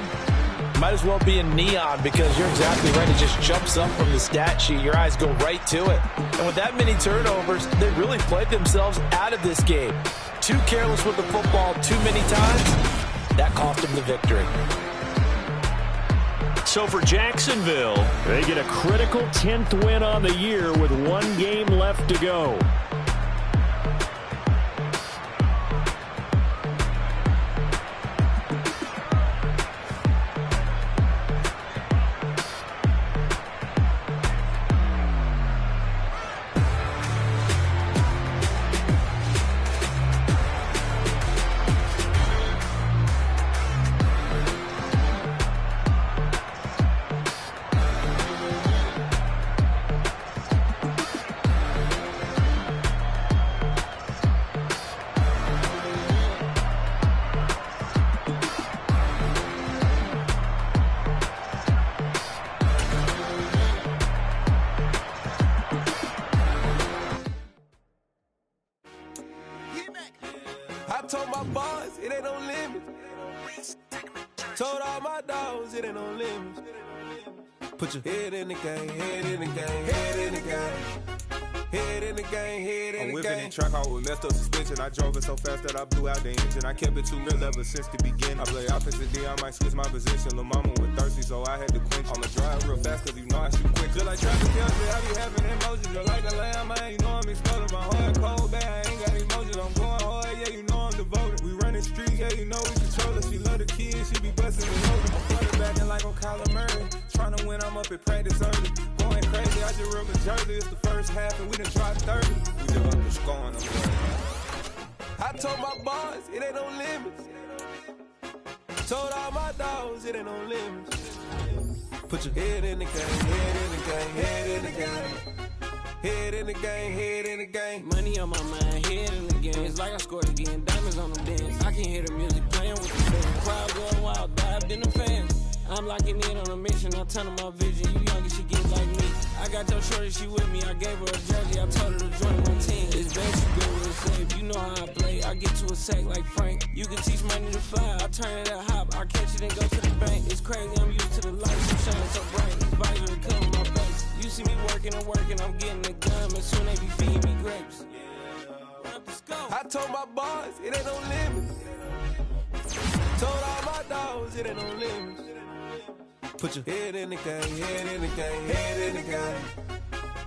might as well be in neon because you're exactly right. It just jumps up from the stat sheet. Your eyes go right to it. And with that many turnovers, they really played themselves out of this game. Too careless with the football too many times. That cost them the victory. So for Jacksonville, they get a critical 10th win on the year with 1 game left to go. I told my boss, it ain't no limits. Told all my dogs, it ain't no limits. Put your head in the game, head in the game, head in the game. Head in the game, head in the game. I'm whipping in track hall with messed up suspension. I drove it so fast that I blew out the engine. I kept it too real ever since the beginning. I play offensive D, I might switch my position. Lil' mama was thirsty, so I had to quench. I'ma drive real fast, cause you know I shoot quick. Just like traffic Kelsey, I be having emotions. Just like a lamb, man, you know I'm exploding. My heart cold, bad, I ain't got emotions. I'm going hard, yeah, you know I'm devoted. We running streets, yeah, you know we control it. She love the kids, she be busting the loading. I'm quarterbacking like I'm Kyler Murray. Trying to win, I'm up at practice early. Going crazy, I just ripped the jersey. It's the first half, and we done dropped 30. We just up the scoring. I told my boss, it ain't no limits. Told all my dogs, it ain't no limits. Put your head in the game, head in the game, head in the game. Head in the game, head in the game. Money on my mind, head in the game. It's like I scored again, diamonds on them dance. I can hear the music playing with the band. Crowd going wild, dived in the fans. I'm locking in on a mission, I tell her my vision. You young and she get like me. I got your shorty, she with me. I gave her a jersey, I told her to join my team. It's bad, she go with a save. You know how I play. I get to a sack like Frank. You can teach money to fly. I turn it at hop. I catch it and go to the bank. It's crazy, I'm used to the lights. I'm shining so bright. It's visor and cover my face. You see me working and working. I'm getting the gun. And soon they be feeding me grapes. I told my boss, it ain't no limits. Told all my dogs, it ain't no limits. Put your head in the game, head in the game, head in the game.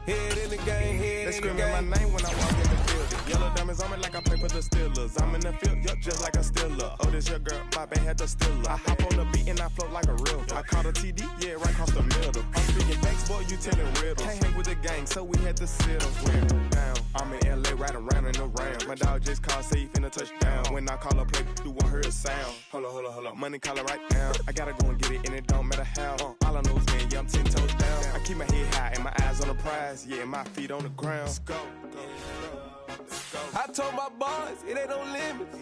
Head in the game, head They in the screaming game. my name when I walk in the field. Yellow diamonds on me like I play for the Steelers. I'm in the field, yup, just like a Steeler. Oh, this your girl, my band had the Steeler. I hop on the beat and I float like a real. I caught a TD, yeah, right across the middle. I'm speaking thanks, boy, you telling riddles. Can't hang with the gang, so we had to sit them down. I'm in LA, riding around in the round. My dog just called, say he finna touchdown. When I call a play, you won't hear a sound. Hold up, money calling right now. I gotta go and get it, and it don't matter how. All I know is, man, yeah, I'm 10 toes down. I keep my head high and my eyes on the prize. Yeah, my feet on the ground. Let's go. I told my boss, it ain't no limits.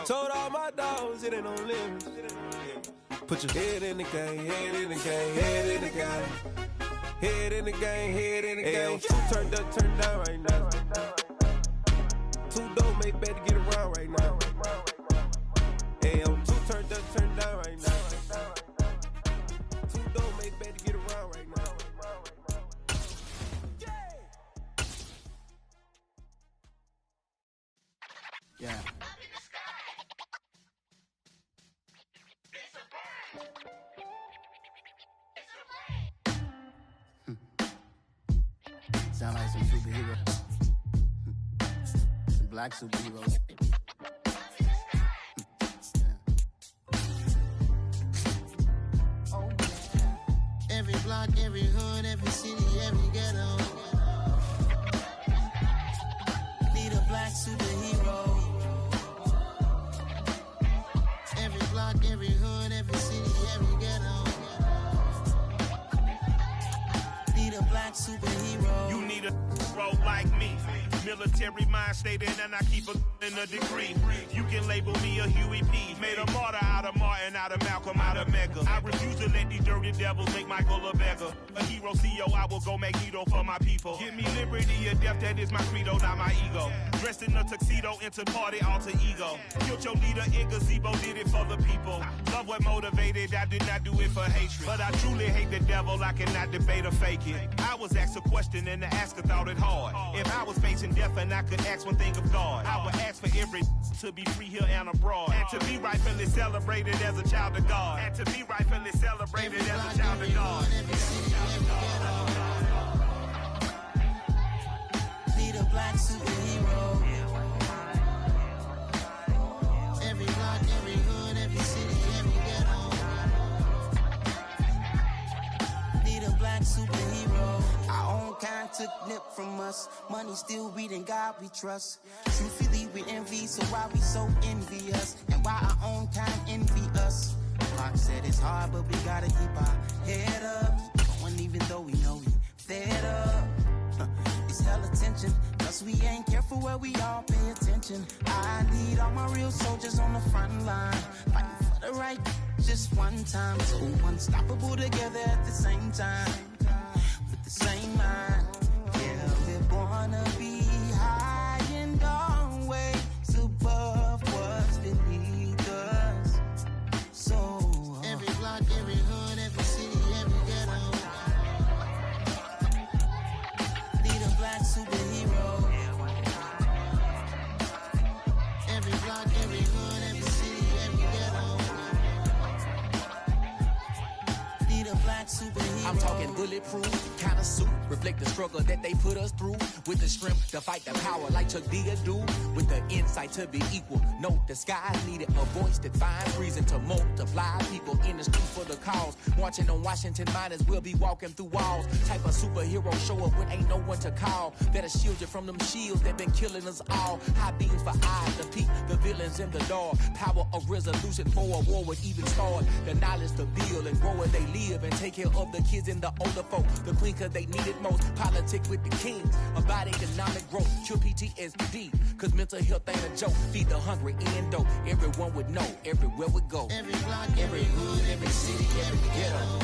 Told all my dogs, it ain't no limits. Put your head in the game, head in the game, head in the game. Head in the game, head in the game. Two turned up, turned down right now. Two dope made better get around right now. Hey, I'm two turned up, turned down right now. Two dope made better get around right now. Yeah. Sound like some superheroes. Some black superheroes. Every block, every hood, every city, every ghetto. Need a black superhero. Every block, every hood, every city, every ghetto. Need a black superhero. You need a hero like me. Military mind stated, and I keep a in a degree. You can label me a Huey P. Made a martyr out of Martin, out of Malcolm, out of Mega. I refuse to let these dirty devils make Michael a beggar. A hero CEO, I will go Magneto for my people. Give me liberty or death, that is my credo, not my ego. Dressed in a tuxedo, into party, alter ego. Killed your leader in gazebo, did it for the people. Love what motivated, I did not do it for hatred. But I truly hate the devil, I cannot debate or fake it. I was asked a question and the asker thought it hard. If I was facing death and I could ask one thing of God, I would ask for every to be free here and abroad. And to be rightfully celebrated as a child of God. And to be rightfully celebrated as a child of God. Need a black superhero. Every block, every hood, every city, every ghetto. Need a black superhero. Our own kind took nip from us. Money still reading God we trust. Truthfully we envy, so why we so envious? And why our own kind envy us? Mark said it's hard, but we gotta keep our head up. And even though we know we fed up, it's hella tension. Plus we ain't careful where we all pay attention. I need all my real soldiers on the front line, fighting for the right just one time. So unstoppable together at the same time, with the same mind. Yeah, we're born to be high and always above what's beneath us. So every block, every hood, every city, every ghetto. Need a black superhero. Every block, every hood, every city, every ghetto. Need a black superhero. I'm talking bulletproof kind of suit, reflect the struggle that they put us through, with the strength to fight the power like Chuck D do, with the insight to be equal. No disguise needed, a voice that finds reason to multiply. People in the street for the cause, marching on Washington miners will be walking through walls. Type of superhero show up when ain't no one to call, that'll shield you from them shields that been killing us all. High beams for eyes to peek the villains in the dark. Power of resolution for a war would even start. The knowledge to build and grow where they live and take care of the kids and the older folk. The queen cause they need it most. Politics with the kings about economic growth. Cure PTSD cause mental health ain't a joke. Feed the hungry and dope. Everyone would know everywhere we go. Every block, every hood, every city, every ghetto.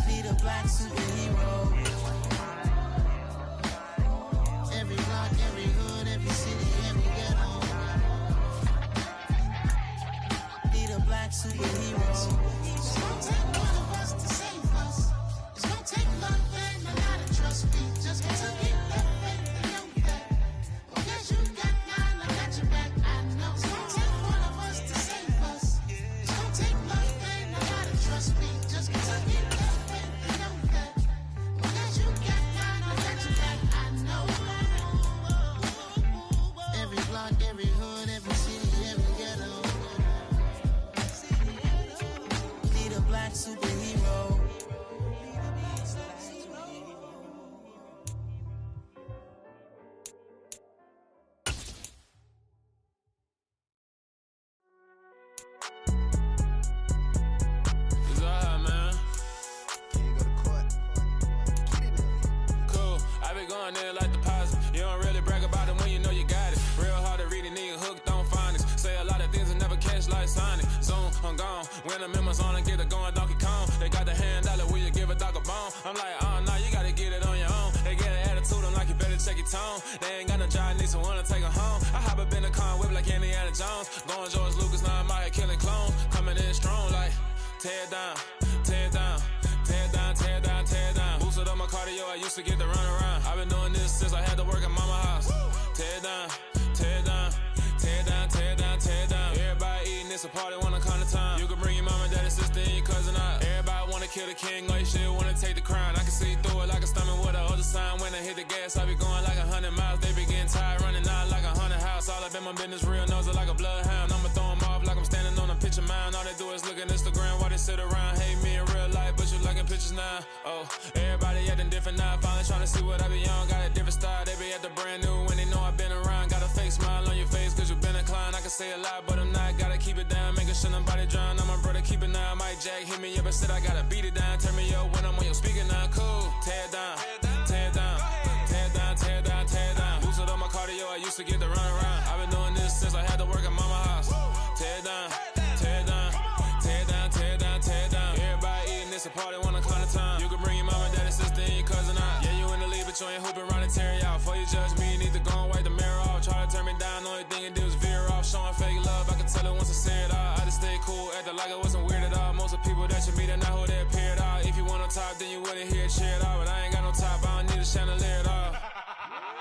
Need a black superhero. Every block, every hood, every city, every ghetto. Need a black superhero. It's gonna take one of us to save us. It's gonna take love and a lot of trust. We just got to get that faith and know that. Because you got mine, I got your back, I know. It's gonna take one of us to save us. It's gonna take love and a lot of trust. We just got to get that faith and know that. Because you got mine, I got your back, I know. Every block, every hood, every city, every ghetto. Need a black superhero. It's all hot, man. Cool. I be going there like deposit. You don't really brag about it when you know you got it. Real hard to read it, nigga hooked on phonics. Say a lot of things and never catch like Sonic. Zoom, I'm gone. When I'm in my zone, I get it going Donkey Kong. They got the $100, will you give a dog a bone? I'm like, oh, no, you gotta get it on your own. They get an attitude, I'm like, you better check your tone. They ain't got no job, need someone to take her home. I hop up in the car, whip like Indiana Jones. Going George Lucas, now I'm out here killing clones. Coming in strong like, tear it down, tear it down. Tear it down, tear it down, tear it down. Boosted up my cardio, I used to get to run around. I've been doing this since I had to work at mama house. Tear it down, tear it down, tear it down, tear it down, tear it down. Everybody eating, it's a party when I come to time. You can bring your mama, daddy, sister, and your cousin out. Everybody wanna kill the king, or you shit wanna take the crown. I can see through it like a stomach with a other sign. When I hit the gas, I be going like 100 miles. They be getting tired, running out like 100 house. All up in my business, real nose like a bloodhound. I'ma throw 'em off like I'm standing on a picture mound. All they do is look at Instagram while they sit around. Hate me in real life, but you liking pictures now. Oh, everybody acting different now. Finally trying to see what I be on. Got a different style, they be at the brand new when they know I've been around. Got a fake smile on your face cause you been inclined. I can can say a lot, but I'm not. Gotta keep it down, making sure nobody drown. I'm my brother, keep it down. Mike Jack hit me up and said I gotta beat it down. Turn me up when I'm on your speaker now. Cool, tear it down, tear it down, tear it down, tear it down, tear it down. Boosted up my cardio, I used to get to run around. I've been doing this since I had to work at mama house. Tear it down, tear it down, tear it down, tear it down, tear it down. Everybody eating this a party, wanna climb the time. You can bring your mama, daddy, sister, and your cousin out. Yeah, you in the league, but you ain't hooping around and tear you out. Before you judge me, you need to go and wipe the mirror off. Try to turn me down, only thing it did was veer off. Showing fake love, I can tell it once I say it all. I just stay cool, acting like I wasn't weird at all. Most of the people that you meet are not who they appear at all. If you want on top, then you wouldn't hear it cheer at all. But I ain't got no top, I don't need a chandelier at all.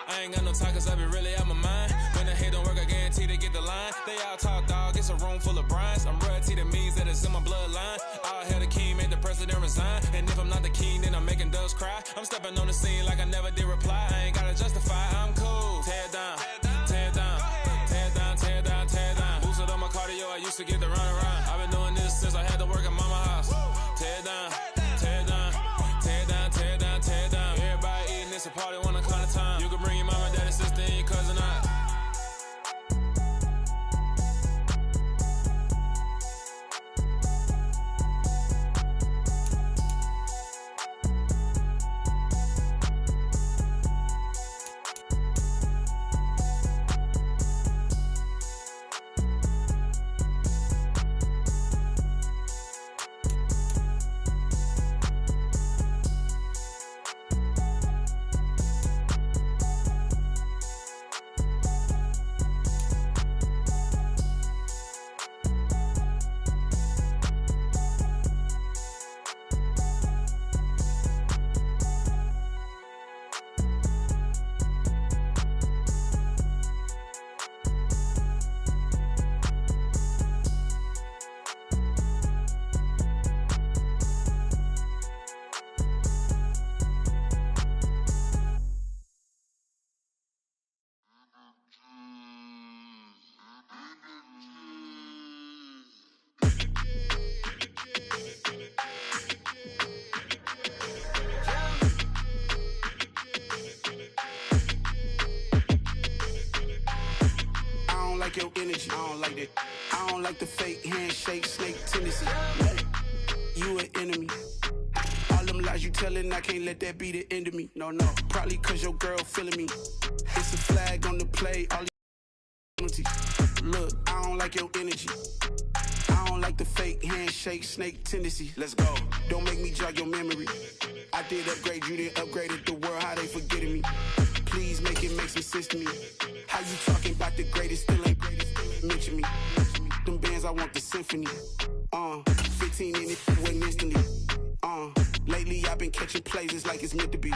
I ain't got no time, cause I be really out my mind. When the hate don't work, I guarantee they get the line. They all talk, dog, it's a room full of brines. I'm royalty, that means that it's in my bloodline. All hail the king, made the president resign. And if I'm not the king, then I'm making doves cry. I'm stepping on the scene like I never did reply. I ain't gotta justify, I'm cool. Tear it down, tear it down, tear it down, tear it down, tear it down. Boosted on my cardio, I used to get to run around. I've been doing this since I had to work at mama house. Tear it down, tear it down, tear it down, tear it down, tear it down. Everybody eating this a party, wanna climb the time. You can bring your mama, daddy, sister, and your cousin out. Your energy, I don't like that. I don't like the fake handshake, snake tendency. You an enemy. All them lies you telling, I can't let that be the end of me. No, probably cause your girl feeling me. It's a flag on the play, all these penalties. Look, I don't like your energy. I don't like the fake handshake, snake tendency. Let's go. Don't make me jog your memory. I did upgrade, you didn't upgrade it. The world, how they forgetting me. Please make it make some sense to me. How you talking about the greatest, still ain't greatest, mention me. Them bands, I want the symphony. 15 in it, wasn't instantly. Lately I've been catching plays, it's like it's meant to be.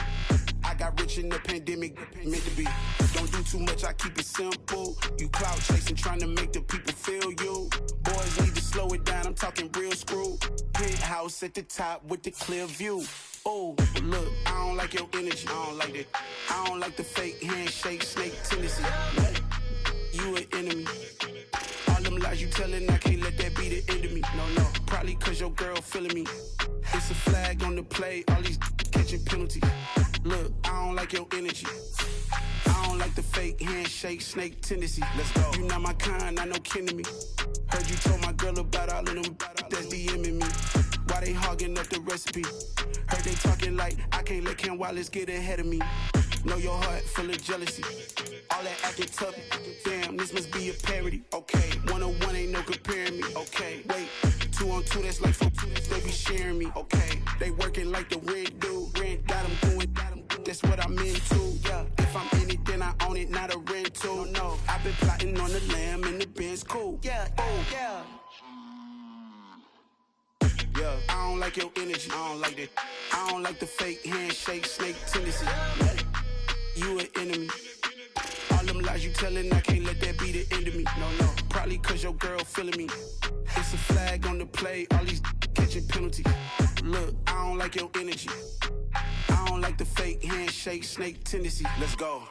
I got rich in the pandemic, meant to be. Don't do too much, I keep it simple. You clout chasing, trying to make the people feel you. Boys need to slow it down, I'm talking real screw. Penthouse at the top with the clear view. Oh, look, I don't like your energy, I don't like that. I don't like the fake handshake, snake tendency. You an enemy. All them lies you telling, I can't let that be the end of me. No, probably cause your girl feeling me. It's a flag on the play, all these catching penalties. Look, I don't like your energy. I don't like the fake handshake, snake tendency. Let's go. You not my kind, not no kin to me. Heard you told my girl about all of them that's DMing me. Why they hogging up the recipe? Heard they talking like I can't let Ken Wallace get ahead of me. Know your heart full of jealousy. All that acting tough. Damn, this must be a parody. Okay, 1-on-1 ain't no comparing me. Okay, wait, 2-on-2 that's like 4-2. They be sharing me. Okay, they working like the red dude. Rent got them doing. That's what I'm into. Yeah, if I'm in it, then I own it, not a rental. No, I've been plotting on the lamb and the Benz cool. Yeah, yeah. Yeah, I don't like your energy, I don't like that. I don't like the fake handshake, snake tendency. You an enemy. All them lies you telling, I can't let that be the end of me. No, probably cause your girl feeling me. It's a flag on the play, all these catching penalties. Look, I don't like your energy. I don't like the fake handshake, snake tendency. Let's go.